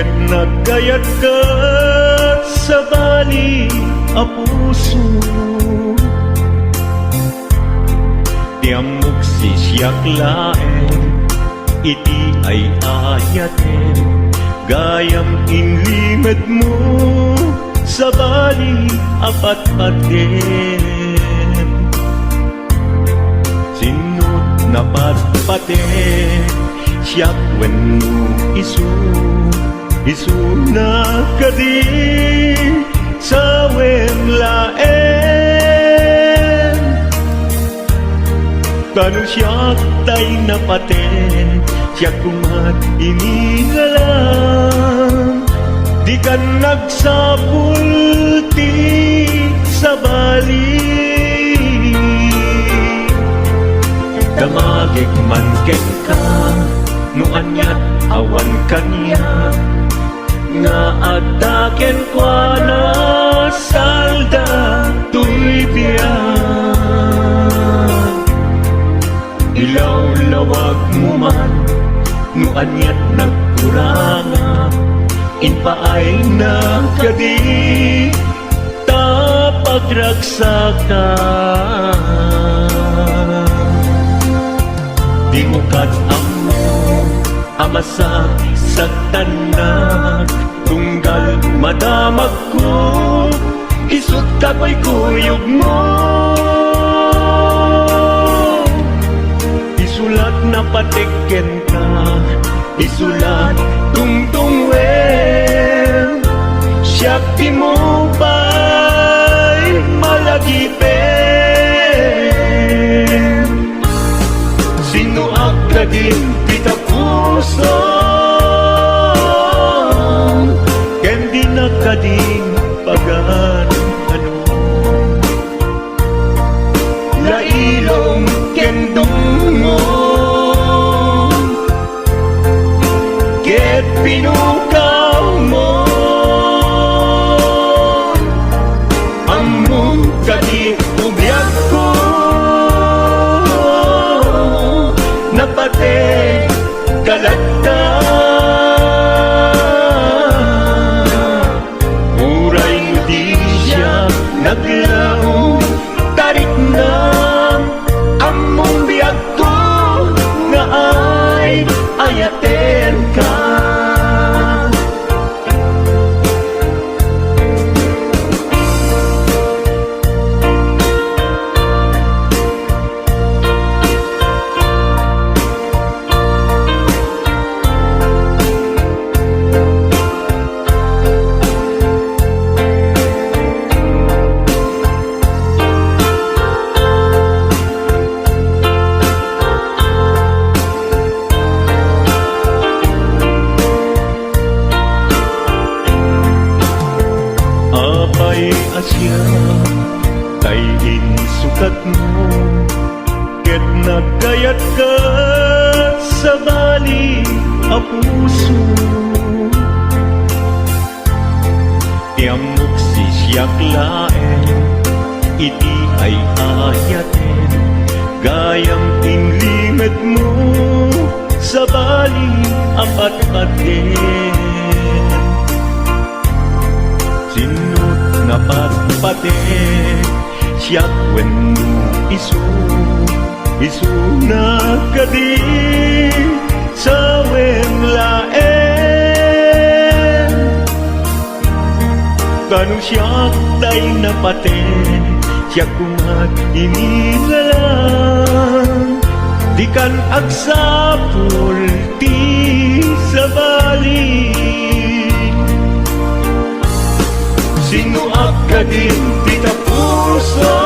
ket nagkayat ka sa bali a puso. Tiamok sisyak laeng, iti ay ayaten, gayam inlimed mo sa bali apat-paten. Sinut na patpaten, siyak wenno isu na kadi sa wemlaen. Kanu siyak tay napaten, siyak kumat inigalam, di ka nagsapulti sa bali. Damagik man ken ka, no anyat awan kanya, nga adaken kwa na salda tuy biyak. Ilaw-lawag mo man, no anyat nagkuranga, inpaay na kadi tapagragsakan. Di mo kat-amo amasa sa tanak, tunggal madamag ko, isut ka ko'y kuyog mo. Isulat na patiken ka, isulat tungtung wen, siyak di mo ba'y malagipen. Sino akadin kita puso, ken di nakadin pagan ano. Lailong ken dungo, ket pinukaw mo, among kadi ubyak ko, napate kalagta. Uray mo di siya naglaw, tarik na among biyag ko, nga ay ayaten ka. Asya kay insukat mo, ket nagkayat ka sa bali a puso. Tiamok sisyak laeng, iti ay ayaten, gayam inlimed mo sa bali apat-paten. Sinut na patpaten, siyak wenno isu na kadi sa wemlaen. Kanu siyak tay napaten, siyak kumat inigalam, di kan agsapulti sa bali. Sino akadin kita puso,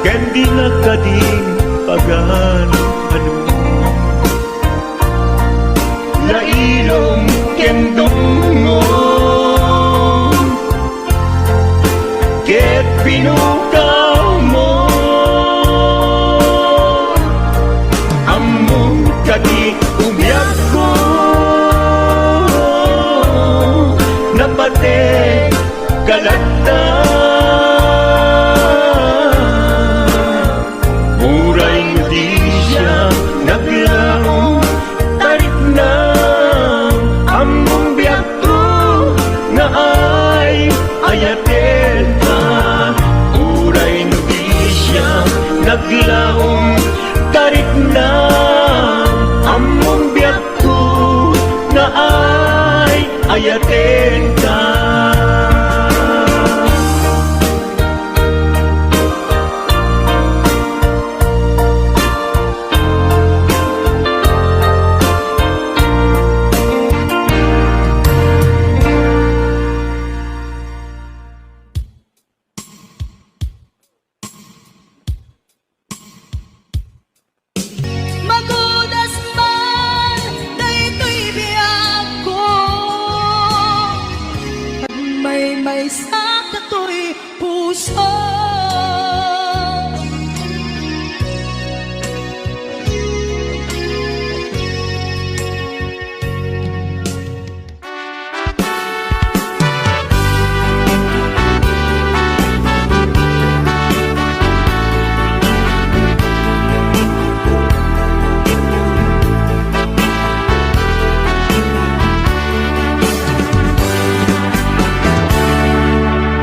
ken di nakadin pagan ano. Lailong ken dungo, ket pinukaw mo, among kadi umyak ko, napate kalagta. Muray mo di siya naglaw, tarik na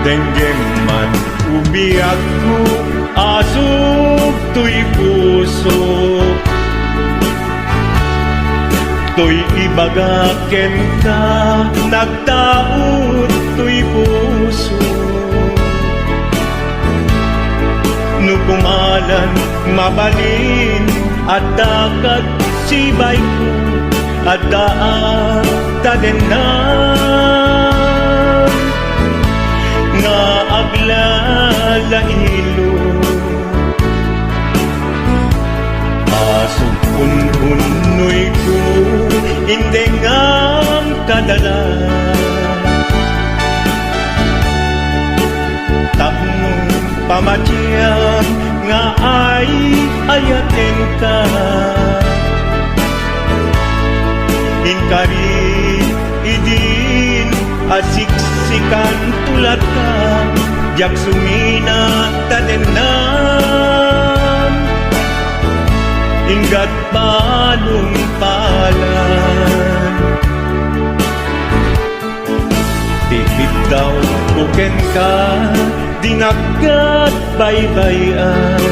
Denggem man ubiyak ko, asog to'y puso. To'y ibagaken ka, nagtaot to'y puso. Nukumalan, mabalin, at dakat sibay ko, at daan tadenan. Nga aglalahilo, asog un-unoy ko, hindi ngam kadala. Tapno pamatyan nga ay ayaten ka. Inkari idin asiksikan tulad ka, jak sumina tadenan. Ingat balong palan, tipid daw kuken ka, dinagat baybayan.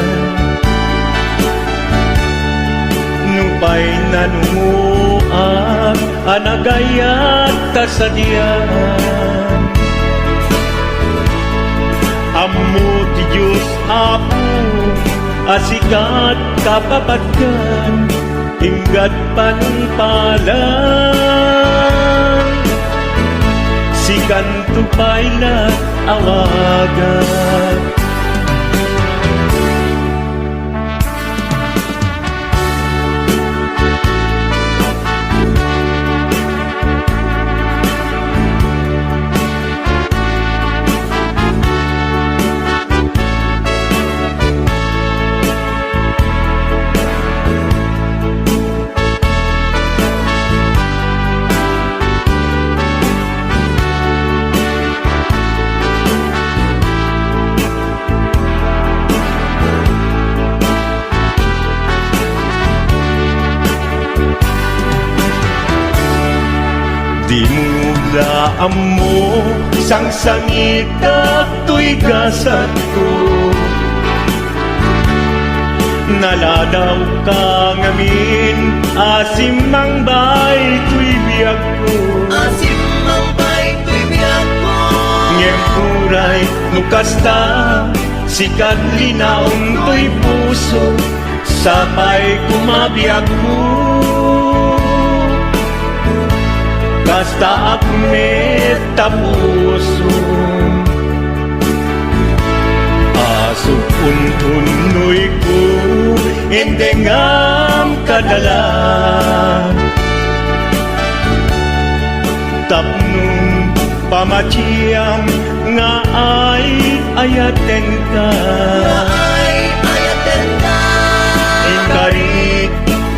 Nupay nanumuak, anagayat tasadyan. Ammo ti Diyos Apo, asikat kapapatkan, ingat panungpalan. Sikan tupaylat awagan. Di mo daan mo, isang sangita to'y gasat ko. Naladaw ka ngamin, asim ang bay to'y biyag ko. Asim ang bay to'y biyag ko. Ngem kuray nukasta, sikat linaong to'y puso, sapay kumabiyag ko. Basta akmet tapuso, asog un-unoy ko, endengam kadala. Tapnong pamatiyang nga ay ayaten ka. Ay ayaten ka. Inkarit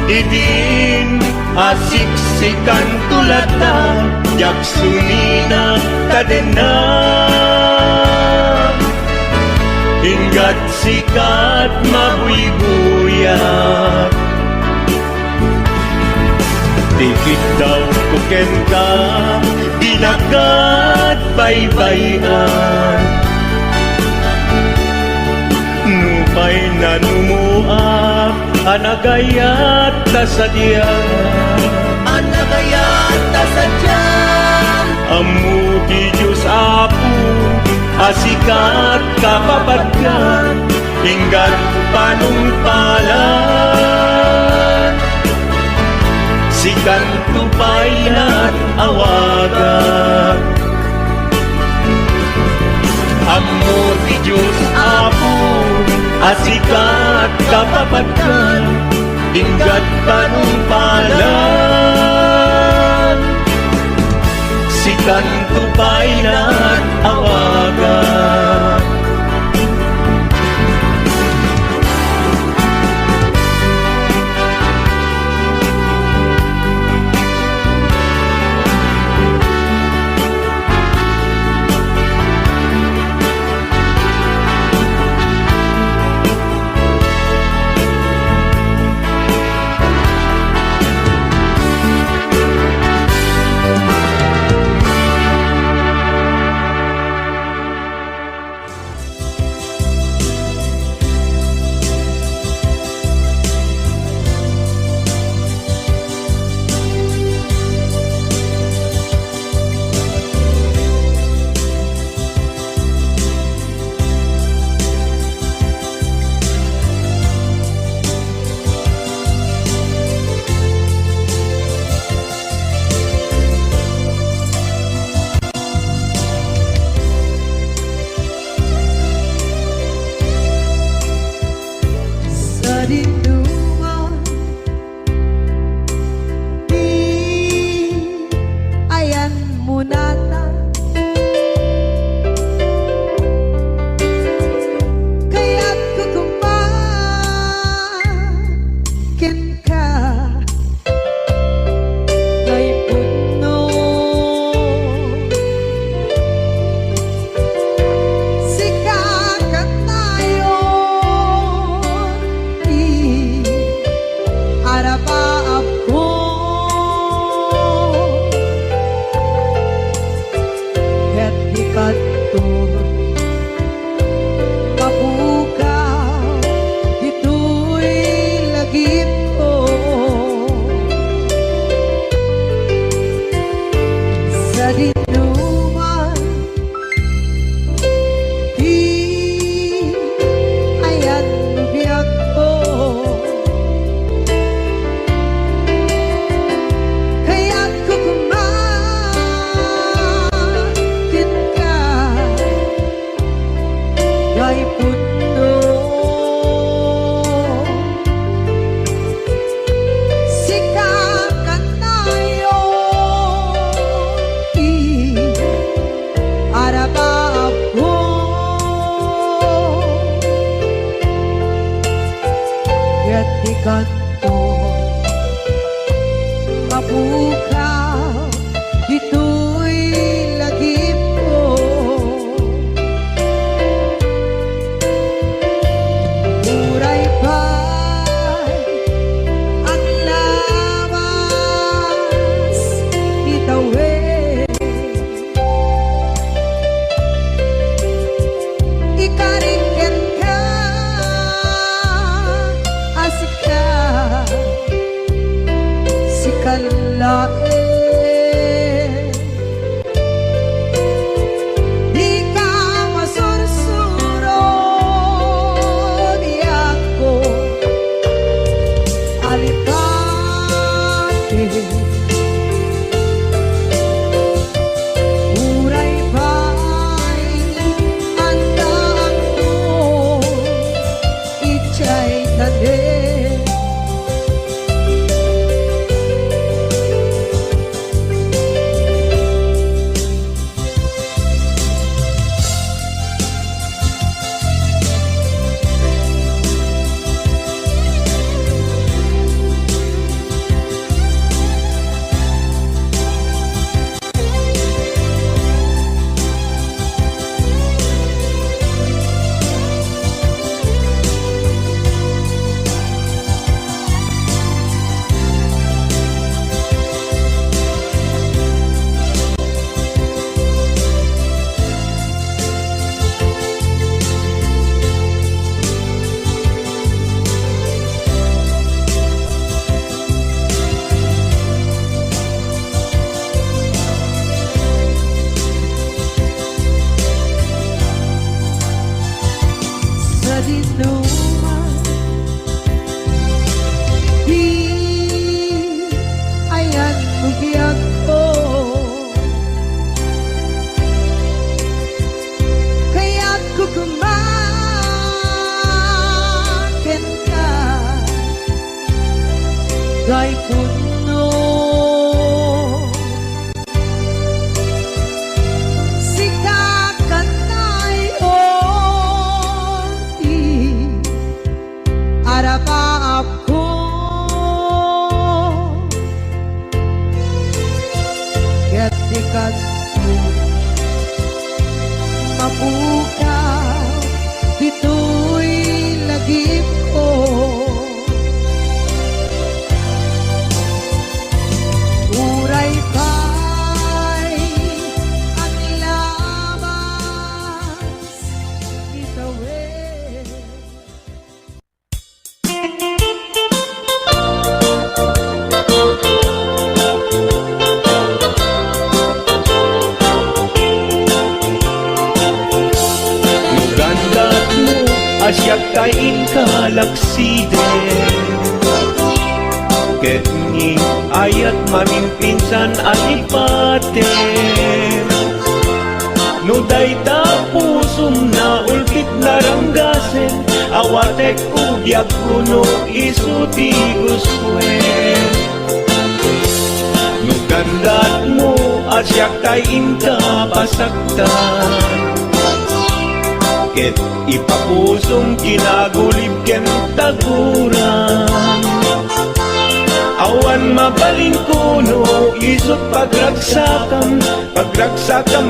idin asiksikan tulata, jak sumina kadena. Ingat sikat mabuybuyak, tikit daw kuken ka, dinagat baybayan. Nupay nanumuak, anagayat tasadyan. Anagayat tasadyan. Ammo ti Diyos Apo, asikat kapapatkan, ingat panungpalan. Sikan tupaylat awagan. Ammo ti Diyos Apo, asikat kapapatkan, ingat panungpalan. Sikan tupaylat awagan. dinuman di ayan biyak ko kaya't kukumakit ka kay puno sikakan tayo arabab ko kaya't ikanto mabukaw dito'y lagip ko muray pa'y ang lawas itawid ikariken ka asika sikalae di ka masursuro di ako alipate uray pa'y andaan mo ichay tanin sa dinuman di ayan biyak ko kaya't kukumakin ka kay puno sikakan tayo arabab ko kaya't ikanto mabukaw dito'y lagip ko uray pa'y ang labas itawid Nugandat mo asyak kain kalaksiden ket ni ayat mamimpinsan alipate no dayta pusum na ulpit naranggasen awatek ugyak kuno isuti guswen nugandat mo asyak kain ka pasaktan ket ipapusong kinagulib ken taguran awan mabalin kuno isot pagragsakam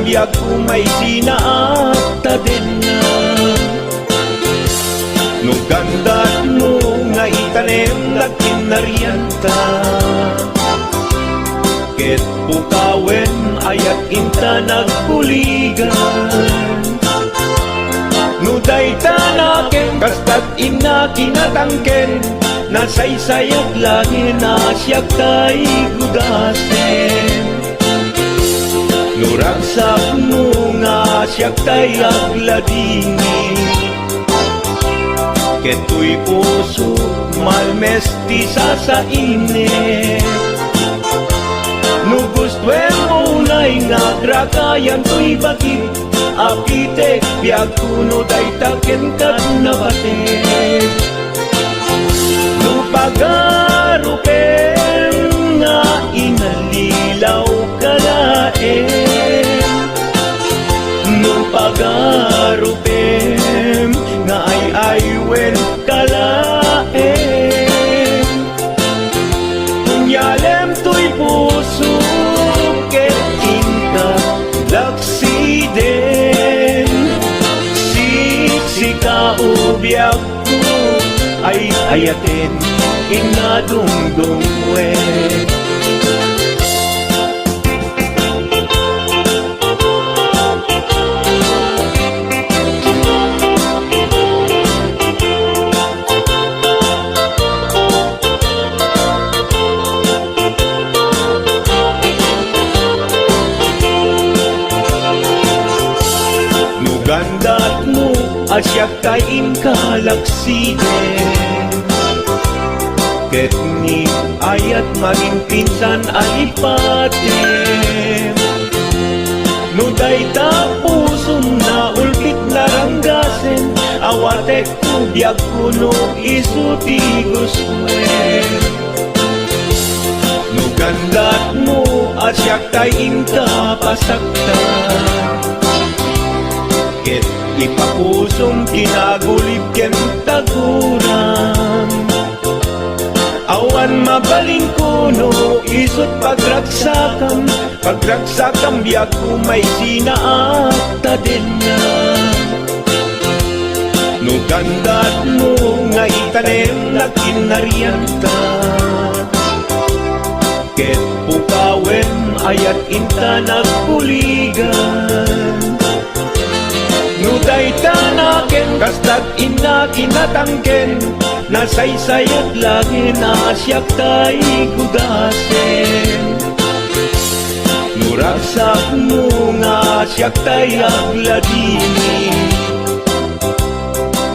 biag kumay sinaakta din na nugandat mo nga itanem dakin naryanta ket pukawen ayat inta nagpuligan nuday tanaken kastat ina kinatangken nasaysayat lagi na siya kay gudasen siyak tay agladini. Keto'y puso malmestisa sa init. No gustuem mo na'y nagrakayan to'y bakit apitek biag kuno day taken kat na batik. No pagarupem nga inalilaw kalaem. No pagarupem nga ay aywen kalaem. Kunyalem to'y puso ket inka laksiden. Sika ubiak ko ay ayaten inadungdungwen. Gandat mo asyak kain kalaksiden. Ket ni ayat maging pinsan alipatem. No dayta pusong na ulpit laranggasen. Awatek ko biag kuno isuti guswen. No gandat mo asyak kain kapasaktan. Ket ipapusong tinagulip ken taguram. Awan mabaling kuno isot pagragsakam. Pagragsakam biag kumay sinaat din na. No gandat mo nga itanem na kinarian ka. Ket pukawen ayat inta nagpuligan. No dayta naken kastat ina kinatangken. Nasaysayat lagi na siyak tay gugasen. No ragsak mo nga siyak tay agladini.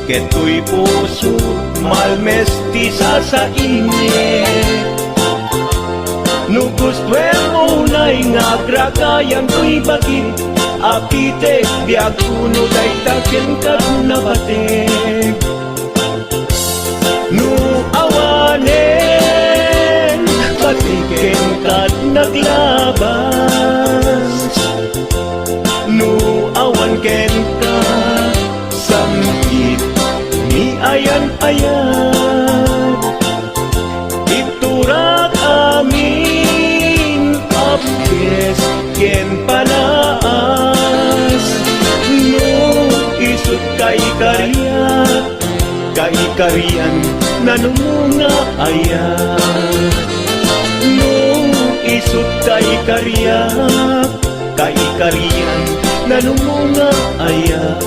Keto'y puso malmestisa sa init. No gustuem mo na'y nagrakayan to'y bakit apitek biag kuno day taken kat na batik. No awanen batiken kat naglabas. No awan ken ka samkit ni ayan-ayan. Iturak amin apkes ken panaas. No isut kay karian nanumunga ayan. No isut kay karian nanumunga ayan.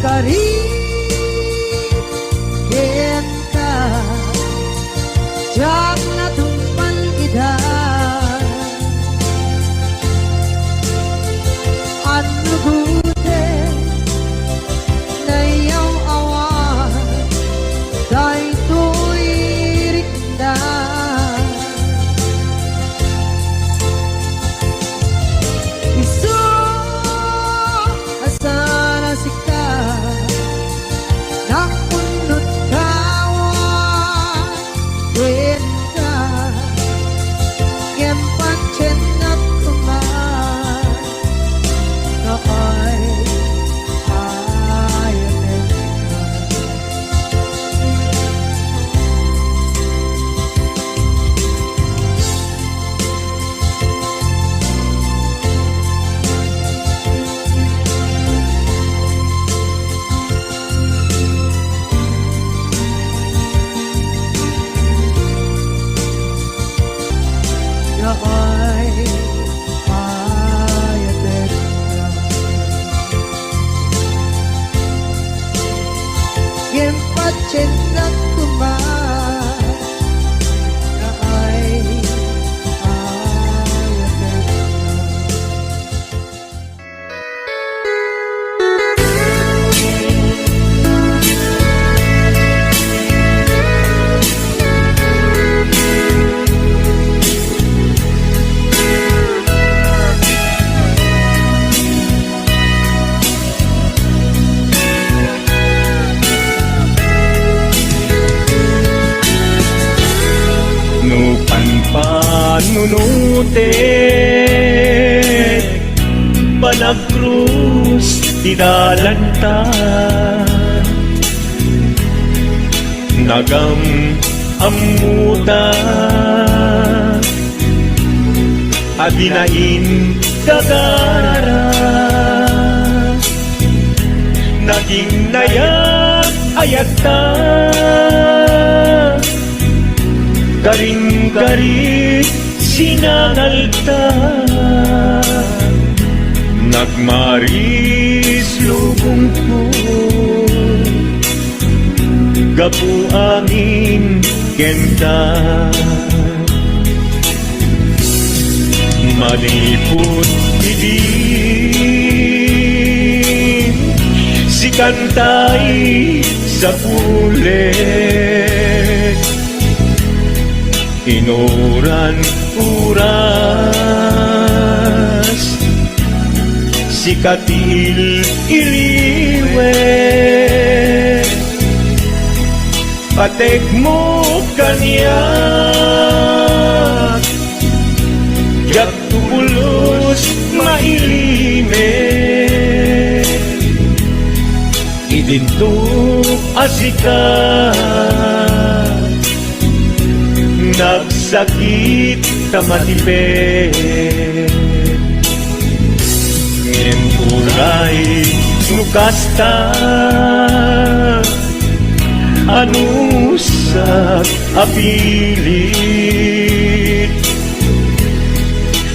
ka rin Kenta Jak na tumpan ida Ano gute Na iyong awan Dahil to'y rikda Isu asana sika Nakunod kawan Wenta Kempat chenat kuman Na ay ayanin Na ay ayanin Kempat chenat kuman Na ay ayanin No panpanunute Panagkrus Tidalanta Nagam amuta Adinain kagara Naging nayak ayata Garing-garing sinangalta Nagmaris lubong ko Gapu angin kenta Malipot ibig Si kantay sa pulet Inuran uras Si katil iliwet Patek mo kanya Jak tubulos mailimet Idintuk asikat Nagsakit tamatipet Ngenturay nukasta Anusak apilit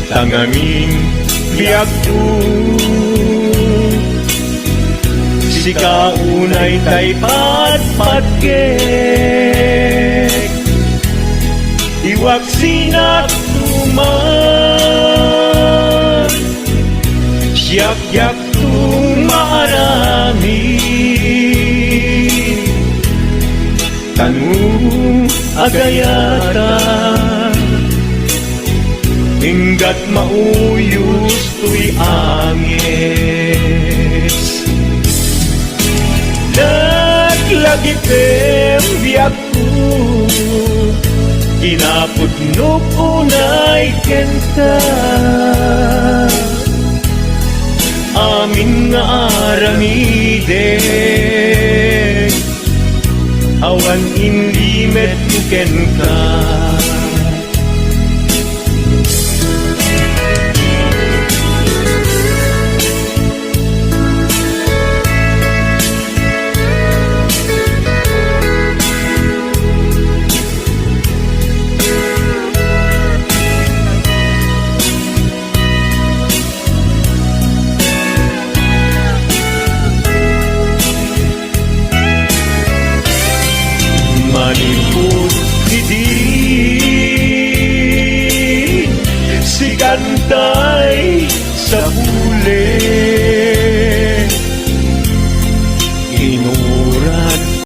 Tangamin biyak ko Si kaunay tay patpatgek Iwag sinak tuman Siyak-yak tumaarami Tanu agayata Hinggat mauyos tuy angis Naglagipem biyak ko Kinaputnok unay kenta Amin nga aramide Awan inlimet nuken ka manipod hidin si kantay sa bulit